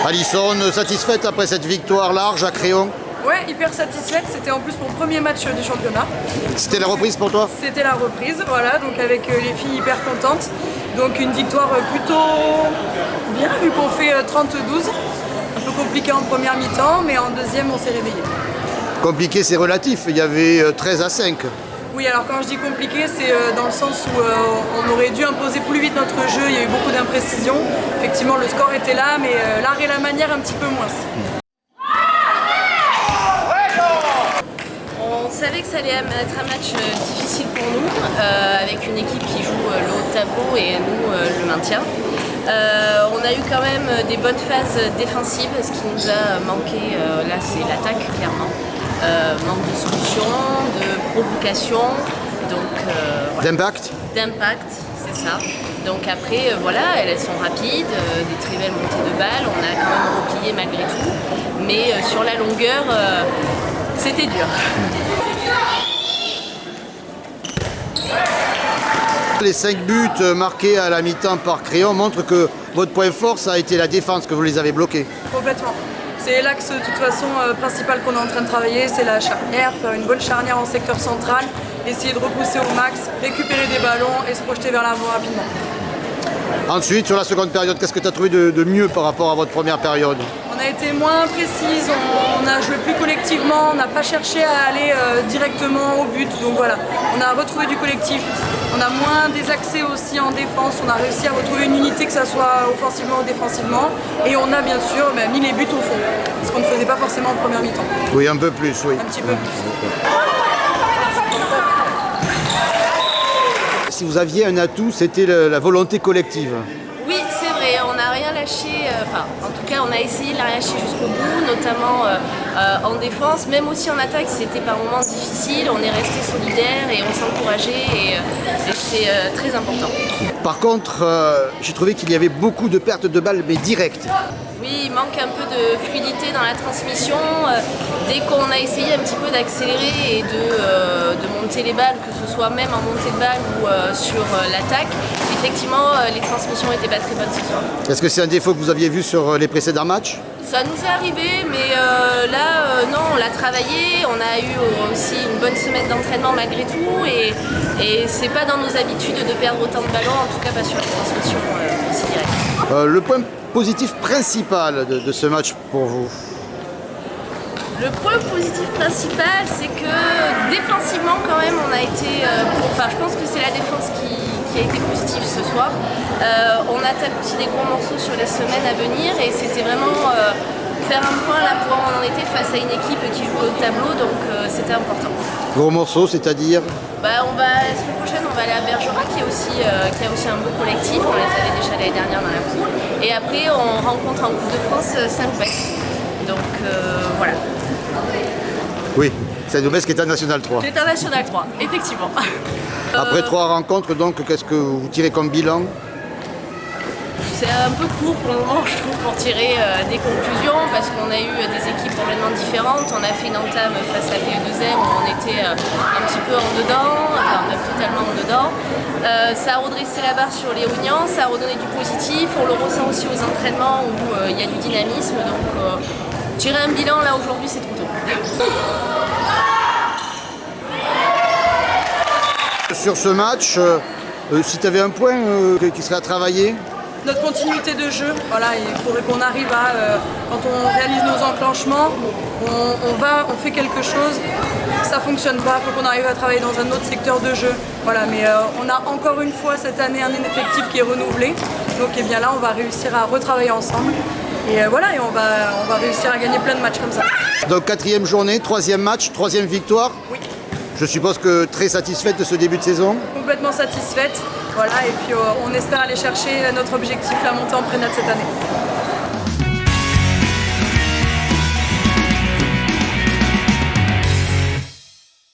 Alison, satisfaite après cette victoire large à Créon? Ouais, hyper satisfaite. C'était en plus mon premier match du championnat. C'était la reprise pour toi? C'était la reprise, voilà, donc avec les filles hyper contentes. Donc une victoire plutôt bien vu qu'on fait 30-12. Un peu compliqué en première mi-temps, mais en deuxième on s'est réveillé. Compliqué, c'est relatif, il y avait 13-5. Oui, alors quand je dis compliqué, c'est dans le sens où on aurait dû imposer plus vite notre jeu, il y a eu beaucoup d'imprécisions. Effectivement, le score était là, mais l'art et la manière un petit peu moins. On savait que ça allait être un match difficile pour nous, avec une équipe qui joue le haut de tableau et nous le maintien. On a eu quand même des bonnes phases défensives, ce qui nous a manqué, là c'est l'attaque clairement. Manque de solution, de provocation, donc voilà. D'impact, c'est ça. Donc après, voilà, elles sont rapides, des très belles montées de balles, on a quand même replié malgré tout, mais sur la longueur, c'était dur. Les 5 buts marqués à la mi-temps par Créon montrent que votre point fort, ça a été la défense, que vous les avez bloqués. Complètement. C'est l'axe de toute façon principal qu'on est en train de travailler, c'est la charnière, faire une bonne charnière en secteur central, essayer de repousser au max, récupérer des ballons et se projeter vers l'avant rapidement. Ensuite, sur la seconde période, qu'est-ce que tu as trouvé de mieux par rapport à votre première période? On a été moins précise, on a joué plus collectivement, on n'a pas cherché à aller directement au but, donc voilà, on a retrouvé du collectif. On a moins désaxé aussi en défense, on a réussi à retrouver une unité, que ce soit offensivement ou défensivement, et on a bien sûr mis les buts au fond, ce qu'on ne faisait pas forcément en première mi-temps. Oui, un peu plus, oui. Un petit peu plus. Si vous aviez un atout, c'était la volonté collective. Oui, c'est vrai, on n'a rien lâché, en tout cas on a essayé de la lâcher jusqu'au bout, notamment en défense, même aussi en attaque, c'était par moments difficile, on est resté solidaires et on s'encourageait et c'est très important. Par contre, j'ai trouvé qu'il y avait beaucoup de pertes de balles, mais directes. Oui, il manque un peu de fluidité dans la transmission. Dès qu'on a essayé un petit peu d'accélérer et de monter les balles, que ce soit même en montée de balle ou sur l'attaque, effectivement, les transmissions n'étaient pas très bonnes ce soir. Est-ce que c'est un défaut que vous aviez vu sur les précédents matchs? Ça nous est arrivé, mais là, non, on l'a travaillé. On a eu aussi une bonne semaine d'entraînement malgré tout. Et c'est pas dans nos habitudes de perdre autant de ballons, en tout cas pas sur les transmissions aussi directes. Le point positif principal de ce match pour vous? Le point positif principal, c'est que défensivement, quand même, on a été... je pense que c'est la défense qui a été positive ce soir. On attaque aussi des gros morceaux sur les semaines à venir et c'était vraiment faire un point là pour où on en était face à une équipe qui joue au tableau, donc c'était important. Gros morceaux, c'est-à-dire? La semaine prochaine, on va aller à Bergerac qui a aussi un beau collectif. On les avait déjà l'année dernière dans la poule. Et après, on rencontre en Coupe de France Saint-Gobaix. Donc voilà. Oui, Saint-Gobaix qui est en National 3. Qui est en National 3, effectivement. Après 3 rencontres, donc, qu'est-ce que vous tirez comme bilan? C'est un peu court pour le moment, je trouve, pour tirer des conclusions, parce qu'on a eu des équipes complètement différentes. On a fait une entame face à PE2M où on était un petit peu en dedans, enfin même totalement en dedans. Ça a redressé la barre sur les réunions, ça a redonné du positif. On le ressent aussi aux entraînements où il y a du dynamisme. Donc tirer un bilan là aujourd'hui, c'est trop tôt. Sur ce match, si tu avais un point qui serait à travailler? Notre continuité de jeu, voilà, il faudrait qu'on arrive à, quand on réalise nos enclenchements, on fait quelque chose, ça fonctionne pas, il faut qu'on arrive à travailler dans un autre secteur de jeu. Voilà, mais on a encore une fois cette année un effectif qui est renouvelé, donc eh bien là on va réussir à retravailler ensemble. Et voilà, et on va réussir à gagner plein de matchs comme ça. Donc 4e journée, 3e match, 3e victoire. Oui. Je suppose que très satisfaite de ce début de saison? Complètement satisfaite, voilà, et puis on espère aller chercher notre objectif, la montée en prénat cette année.